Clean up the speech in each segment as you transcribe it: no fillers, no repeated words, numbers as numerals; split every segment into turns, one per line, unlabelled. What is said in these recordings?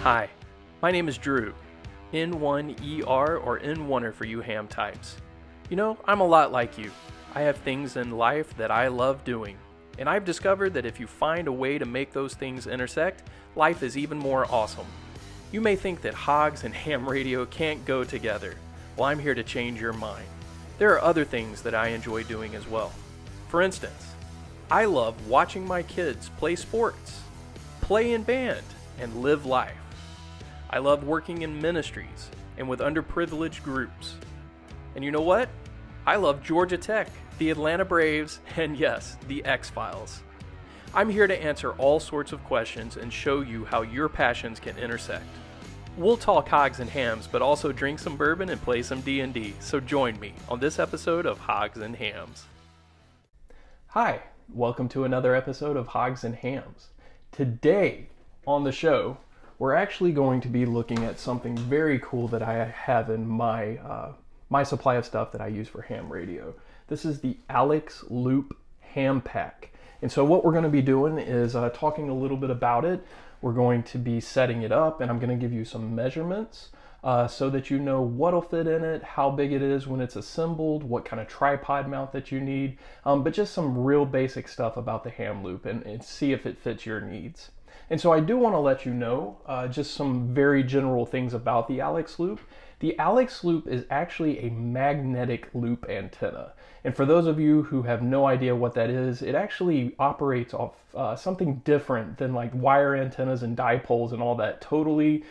Hi, my name is Drew, N1ER or N1er for you ham types. You know, I'm a lot like you. I have things in life that I love doing, and I've discovered that if you find a way to make those things intersect, life is even more awesome. You may think that hogs and ham radio can't go together. Well, I'm here to change your mind. There are other things that I enjoy doing as well. For instance, I love watching my kids play sports, play in band, and live life. I love working in ministries and with underprivileged groups. And you know what? I love Georgia Tech, the Atlanta Braves, and yes, the X-Files. I'm here to answer all sorts of questions and show you how your passions can intersect. We'll talk hogs and hams, but also drink some bourbon and play some D&D, so join me on this episode of Hogs and Hams. Hi, welcome to another episode of Hogs and Hams. Today on the show, we're actually going to be looking at something very cool that I have in my supply of stuff that I use for ham radio. This is the AlexLoop HamPack. And so what we're going to be doing is talking a little bit about it. We're going to be setting it up, and I'm going to give you some measurements so that you know what'll fit in it, how big it is when it's assembled, what kind of tripod mount that you need, but just some real basic stuff about the ham loop and see if it fits your needs. And so I do want to let you know just some very general things about the AlexLoop. The AlexLoop is actually a magnetic loop antenna. And for those of you who have no idea what that is, it actually operates off something different than like wire antennas and dipoles and all that. Totally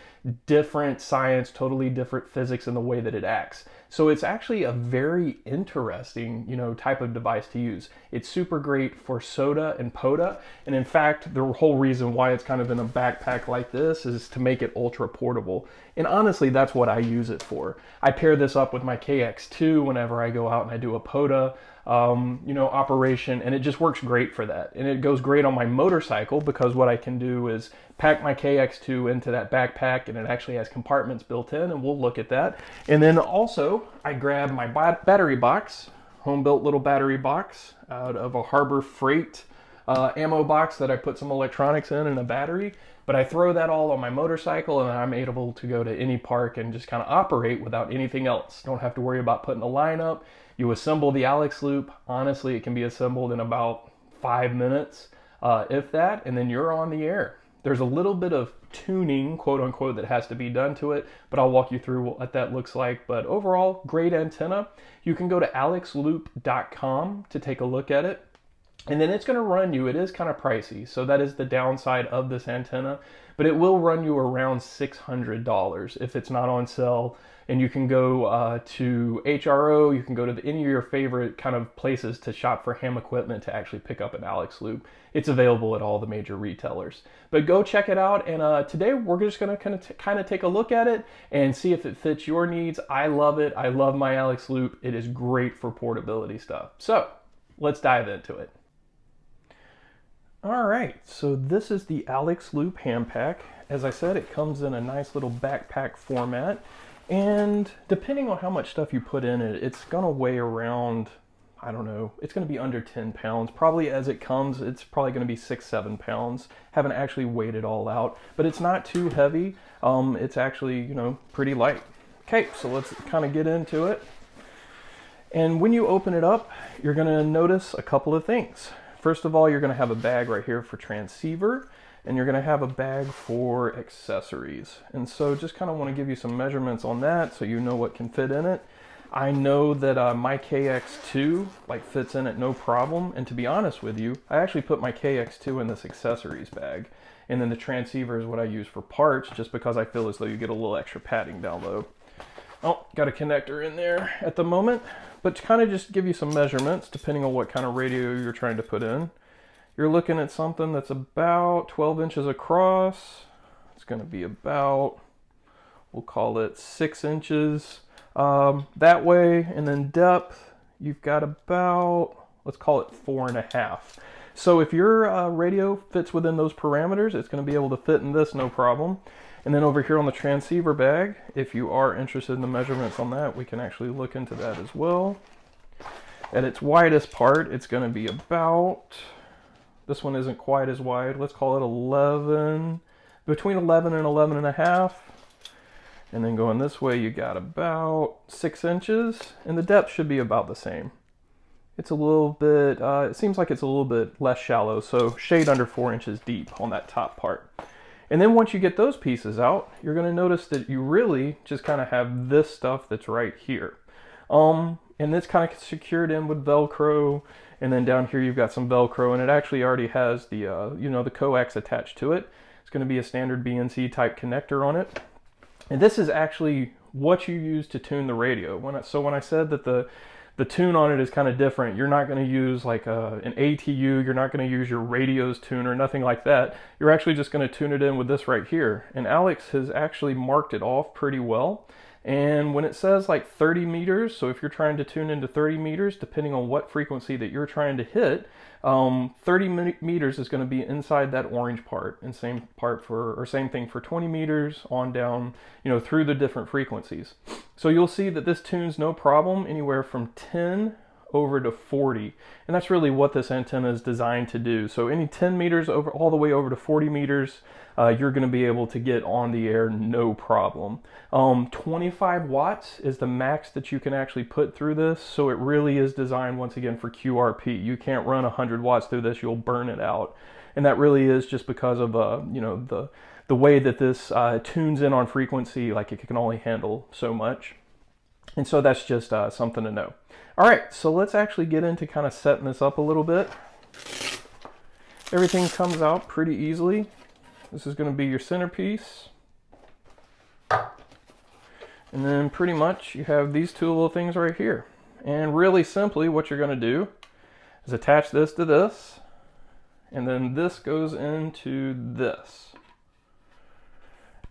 different science, totally different physics in the way that it acts. So it's actually a very interesting, type of device to use. It's super great for SOTA and POTA. And in fact, the whole reason why it's kind of in a backpack like this is to make it ultra portable. And honestly, that's what I use it for. I pair this up with my KX2 whenever I go out and I do a POTA operation, and it just works great for that. And it goes great on my motorcycle because what I can do is pack my KX2 into that backpack, and it actually has compartments built in, and we'll look at that. And then also I grab my battery box, home-built little battery box out of a Harbor Freight ammo box that I put some electronics in and a battery. But I throw that all on my motorcycle, and I'm able to go to any park and just kind of operate without anything else. Don't have to worry about putting a line up. You assemble the AlexLoop. Honestly, it can be assembled in about 5 minutes, if that, and then you're on the air. There's a little bit of tuning, quote unquote, that has to be done to it, but I'll walk you through what that looks like. But overall, great antenna. You can go to alexloop.com to take a look at it. And then it's going to run you, it is kind of pricey, so that is the downside of this antenna, but it will run you around $600 if it's not on sale. And you can go to HRO, you can go to any of your favorite kind of places to shop for ham equipment to actually pick up an AlexLoop. It's available at all the major retailers. But go check it out, and today we're just going to kind of take a look at it and see if it fits your needs. I love it. I love my AlexLoop. It is great for portability stuff. So let's dive into it. All right, so this is the AlexLoop HamPack. As I said, it comes in a nice little backpack format, and depending on how much stuff you put in it, it's gonna weigh around, I don't know, it's gonna be under 10 pounds. Probably as it comes, it's probably gonna be 6-7 pounds. Haven't actually weighed it all out, but it's not too heavy. It's actually, pretty light. Okay, so let's kind of get into it. And when you open it up, you're gonna notice a couple of things. First of all, you're going to have a bag right here for transceiver, and you're going to have a bag for accessories. And so just kind of want to give you some measurements on that so you know what can fit in it. I know that my KX2 fits in it no problem, and to be honest with you, I actually put my KX2 in this accessories bag, and then the transceiver is what I use for parts just because I feel as though you get a little extra padding down low. Oh, got a connector in there at the moment. But to kind of just give you some measurements, depending on what kind of radio you're trying to put in, you're looking at something that's about 12 inches across. It's going to be about, we'll call it 6 inches that way. And then depth, you've got about, let's call it 4.5. So if your radio fits within those parameters, it's going to be able to fit in this no problem. And then over here on the transceiver bag, if you are interested in the measurements on that, we can actually look into that as well. At its widest part, it's going to be about, this one isn't quite as wide, let's call it 11 between 11 and 11 and a half. And then going this way, you got about 6 inches, and the depth should be about the same. It's a little bit, it seems like it's a little bit less shallow, so shade under 4 inches deep on that top part. And then once you get those pieces out, you're going to notice that you really just kind of have this stuff that's right here. And it's kind of secured in with Velcro, and then down here you've got some Velcro, and it actually already has the, you know, the coax attached to it. It's going to be a standard BNC type connector on it. And this is actually what you use to tune the radio. So when I said that the tune on it is kind of different, you're not going to use like an ATU, you're not going to use your radio's tuner, nothing like that. You're actually just going to tune it in with this right here. And Alex has actually marked it off pretty well. And when it says like 30 meters, so if you're trying to tune into 30 meters, depending on what frequency that you're trying to hit, 30 meters is going to be inside that orange part, and same thing for 20 meters on down, you know, through the different frequencies. So you'll see that this tunes no problem anywhere from 10 over to 40, and that's really what this antenna is designed to do. So any 10 meters over all the way over to 40 meters, you're going to be able to get on the air no problem. 25 watts is the max that you can actually put through this, so it really is designed once again for QRP. You can't run 100 watts through this, you'll burn it out. And that really is just because of you know, the way that this tunes in on frequency, like it can only handle so much. And so that's just something to know. All right, so let's actually get into kind of setting this up a little bit. Everything comes out pretty easily. This is going to be your centerpiece. And then pretty much you have these two little things right here. And really simply what you're going to do is attach this to this, and then this goes into this.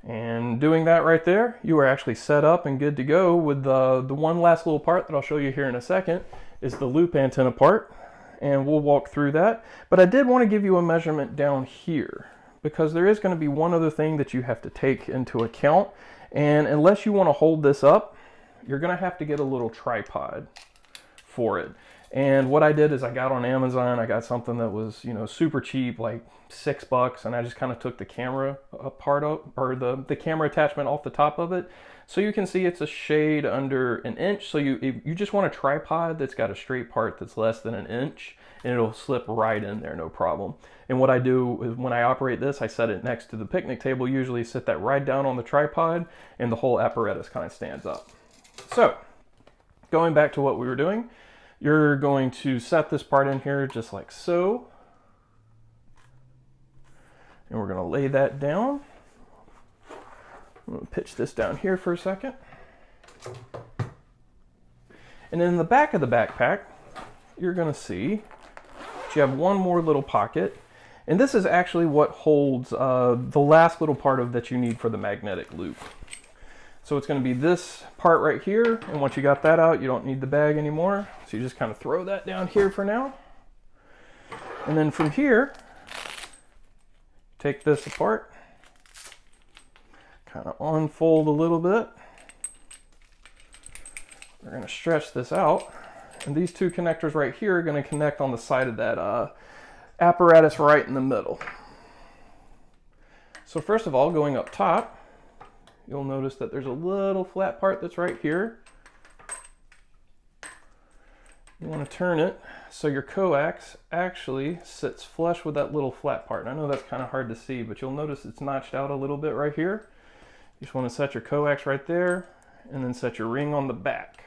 And doing that right there, you are actually set up and good to go with the one last little part that I'll show you here in a second is the loop antenna part, and we'll walk through that. But I did want to give you a measurement down here, because there is going to be one other thing that you have to take into account. And unless you want to hold this up, you're going to have to get a little tripod for it. And what I did is I got on Amazon, I got something that was, you know, super cheap, like $6, and I just kind of took the camera part of, or the camera attachment off the top of it. So you can see it's a shade under an inch. So you just want a tripod that's got a straight part that's less than an inch, and it'll slip right in there, no problem. And what I do is when I operate this, I set it next to the picnic table, usually sit that right down on the tripod, and the whole apparatus kind of stands up. So going back to what we were doing, you're going to set this part in here just like so. And we're going to lay that down. I'm going to pitch this down here for a second. And then in the back of the backpack, you're going to see that you have one more little pocket. And this is actually what holds the last little part of that you need for the magnetic loop. So it's going to be this part right here, and once you got that out, you don't need the bag anymore. So you just kind of throw that down here for now. And then from here, take this apart, kind of unfold a little bit. We're going to stretch this out, and these two connectors right here are going to connect on the side of that apparatus right in the middle. So first of all, going up top, you'll notice that there's a little flat part that's right here. You want to turn it so your coax actually sits flush with that little flat part. And I know that's kind of hard to see, but you'll notice it's notched out a little bit right here. You just want to set your coax right there, and then set your ring on the back.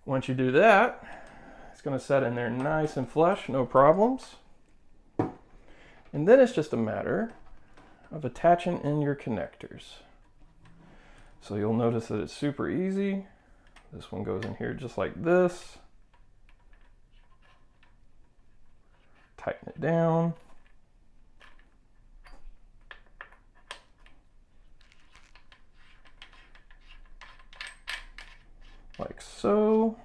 Once you do that, it's going to set in there nice and flush, no problems. And then it's just a matter of attaching in your connectors. So you'll notice that it's super easy. This one goes in here just like this. Tighten it down. Like so.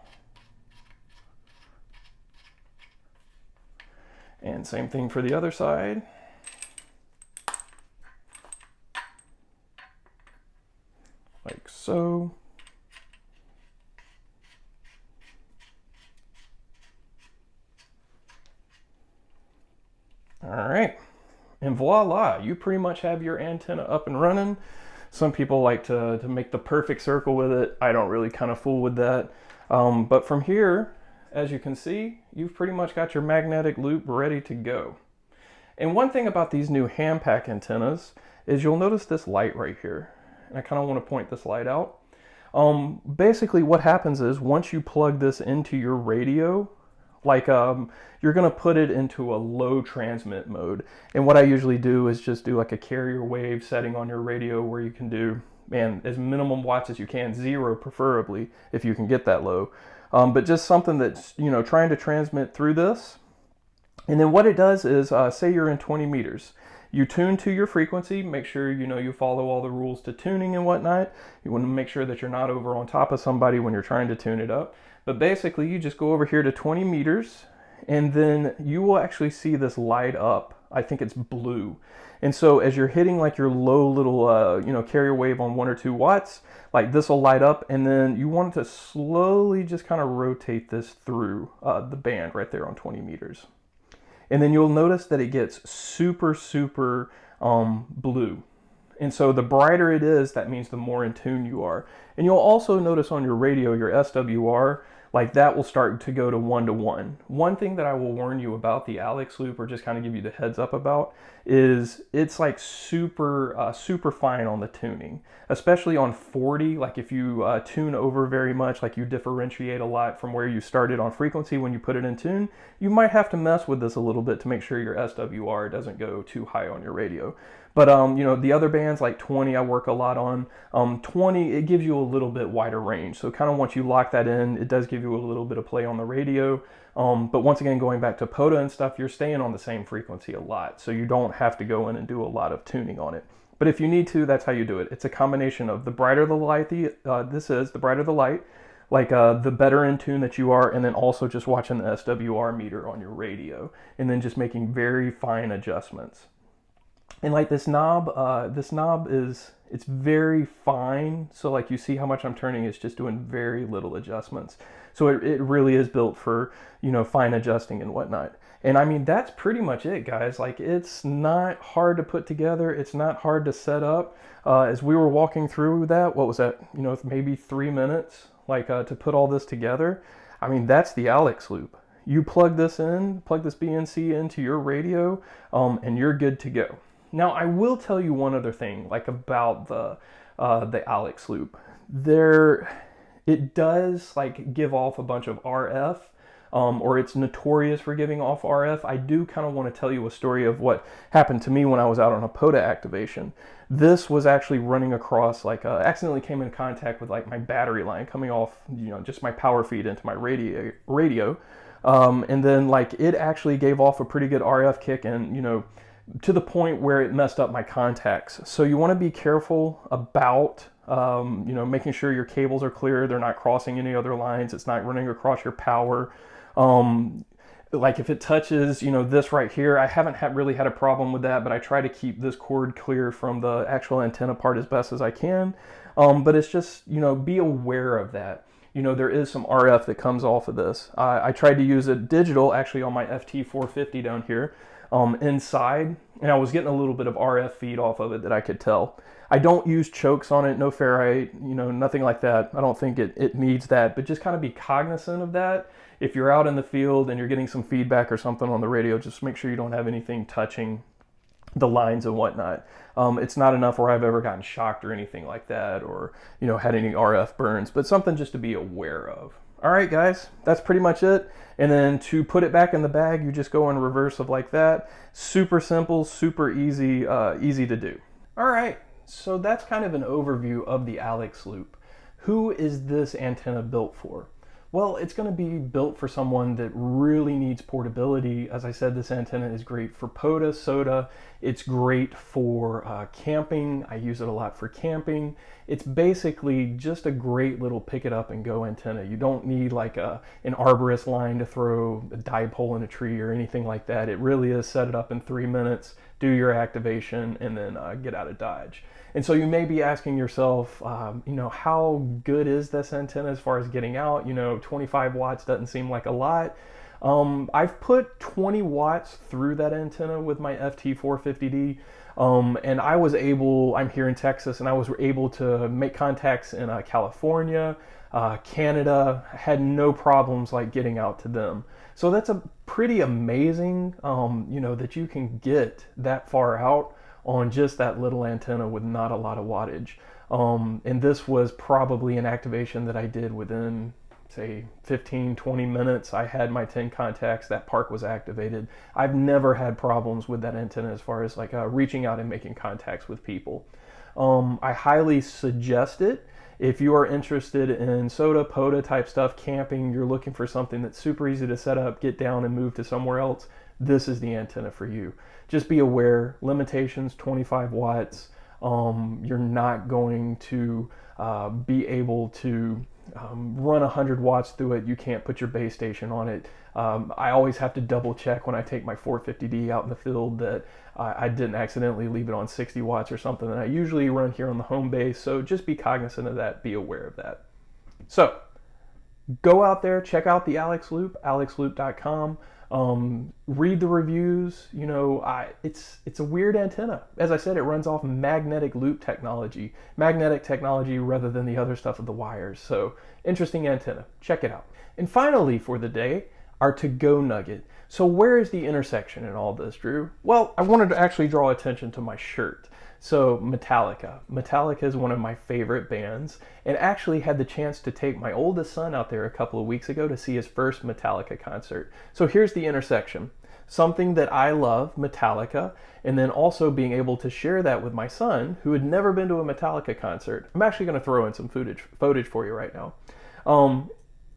And same thing for the other side. Like so. All right. And voila, you pretty much have your antenna up and running. Some people like to make the perfect circle with it. I don't really kind of fool with that. But from here, as you can see, you've pretty much got your magnetic loop ready to go. And one thing about these new HamPack antennas is you'll notice this light right here. And I kind of want to point this light out. Basically what happens is once you plug this into your radio, like you're going to put it into a low transmit mode. And what I usually do is just do like a carrier wave setting on your radio where you can do, man, as minimum watts as you can, 0 preferably if you can get that low. But just something that's, you know, trying to transmit through this. And then what it does is, say you're in 20 meters. You tune to your frequency, make sure you know you follow all the rules to tuning and whatnot. You want to make sure that you're not over on top of somebody when you're trying to tune it up. But basically you just go over here to 20 meters and then you will actually see this light up. I think it's blue. And so as you're hitting like your low little, you know, carrier wave on 1 or 2 watts, like this will light up, and then you want to slowly just kind of rotate this through the band right there on 20 meters. And then you'll notice that it gets super, super blue. And so the brighter it is, that means the more in tune you are. And you'll also notice on your radio, your SWR, like that will start to go to 1-to-1. One thing that I will warn you about the AlexLoop, or just kind of give you the heads up about, is it's like super, super fine on the tuning. Especially on 40, like if you tune over very much, like you differentiate a lot from where you started on frequency when you put it in tune, you might have to mess with this a little bit to make sure your SWR doesn't go too high on your radio. But you know, the other bands like 20 I work a lot on. 20, it gives you a little bit wider range. So kind of once you lock that in, it does give you a little bit of play on the radio. But once again, going back to POTA and stuff, you're staying on the same frequency a lot. So you don't have to go in and do a lot of tuning on it. But if you need to, that's how you do it. It's a combination of the brighter the light the brighter the light, like the better in tune that you are, and then also just watching the SWR meter on your radio, and then just making very fine adjustments. And like this knob is, it's very fine. So like you see how much I'm turning, it's just doing very little adjustments. So it really is built for, you know, fine adjusting and whatnot. And I mean, that's pretty much it, guys. Like, it's not hard to put together. It's not hard to set up. As we were walking through that, what was that? You know, maybe 3 minutes, like to put all this together. I mean, that's the AlexLoop. You plug this in, plug this BNC into your radio, and you're good to go. Now, I will tell you one other thing, like about the AlexLoop. It does like give off a bunch of RF, or it's notorious for giving off RF. I do kind of want to tell you a story of what happened to me when I was out on a POTA activation. This was actually running across, like, accidentally came in contact with like my battery line coming off, you know, just my power feed into my radio. And then like it actually gave off a pretty good RF kick, and, you know, to the point where it messed up my contacts. So you want to be careful about, you know, making sure your cables are clear. They're not crossing any other lines. It's not running across your power. Like if it touches, you know, this right here, I haven't really had a problem with that, but I try to keep this cord clear from the actual antenna part as best as I can. But it's just, you know, be aware of that. You know, there is some RF that comes off of this. I tried to use it digital actually on my FT450 down here. Inside, and I was getting a little bit of RF feed off of it that I could tell. I don't use chokes on it, no ferrite, you know, nothing like that. I don't think it needs that, but just kind of be cognizant of that. If you're out in the field and you're getting some feedback or something on the radio, just make sure you don't have anything touching the lines and whatnot. It's not enough where I've ever gotten shocked or anything like that, or, you know, had any RF burns, but something just to be aware of. All right, guys, that's pretty much it. And then to put it back in the bag, you just go in reverse of like that. Super simple, super easy, easy to do. All right, so that's kind of an overview of the AlexLoop. Who is this antenna built for? Well, it's going to be built for someone that really needs portability. As I said, this antenna is great for POTA, SOTA. It's great for camping. I use it a lot for camping. It's basically just a great little pick it up and go antenna. You don't need like an arborist line to throw a dipole in a tree or anything like that. It really is set it up in 3 minutes, do your activation, and then get out of Dodge. And so you may be asking yourself, you know, how good is this antenna as far as getting out? You know, 25 watts doesn't seem like a lot. I've put 20 watts through that antenna with my FT450D. And I'm here in Texas, and I was able to make contacts in California, Canada. Had no problems like getting out to them. So that's a pretty amazing, that you can get that far out on just that little antenna with not a lot of wattage. And this was probably an activation that I did within, say, 15, 20 minutes. I had my 10 contacts, that park was activated. I've never had problems with that antenna as far as like reaching out and making contacts with people. I highly suggest it. If you are interested in SOTA, POTA type stuff, camping, you're looking for something that's super easy to set up, get down and move to somewhere else, this is the antenna for you. Just be aware, limitations, 25 watts. You're not going to be able to run 100 watts through it. You can't put your base station on it. I always have to double check when I take my 450D out in the field that I didn't accidentally leave it on 60 watts or something that I usually run here on the home base. So just be cognizant of that, be aware of that. So go out there, check out the AlexLoop, alexloop.com. Read the reviews. It's a weird antenna. As I said, it runs off magnetic loop technology, rather than the other stuff with the wires. So interesting antenna. Check it out. And finally for the day, our to-go nugget. So where is the intersection in all this, Drew? Well, I wanted to actually draw attention to my shirt. So Metallica. Metallica is one of my favorite bands, and actually had the chance to take my oldest son out there a couple of weeks ago to see his first Metallica concert. So here's the intersection. Something that I love, Metallica, and then also being able to share that with my son, who had never been to a Metallica concert. I'm actually going to throw in some footage for you right now.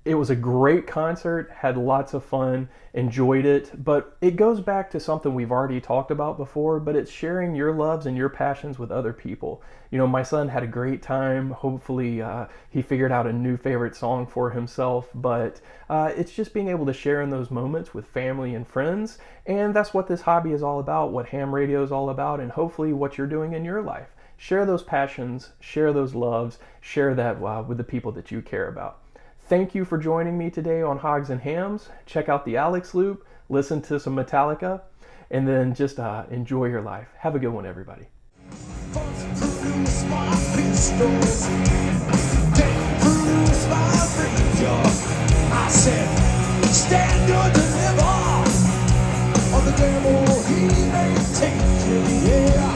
It was a great concert, had lots of fun, enjoyed it, but it goes back to something we've already talked about before, but it's sharing your loves and your passions with other people. My son had a great time. Hopefully he figured out a new favorite song for himself, but it's just being able to share in those moments with family and friends, and that's what this hobby is all about, what ham radio is all about, and hopefully what you're doing in your life. Share those passions, share those loves, share that with the people that you care about. Thank you for joining me today on Hogs and Hams. Check out the AlexLoop, listen to some Metallica, and then just enjoy your life. Have a good one, everybody. I said, stand or deliver, or the devil he may take you, yeah.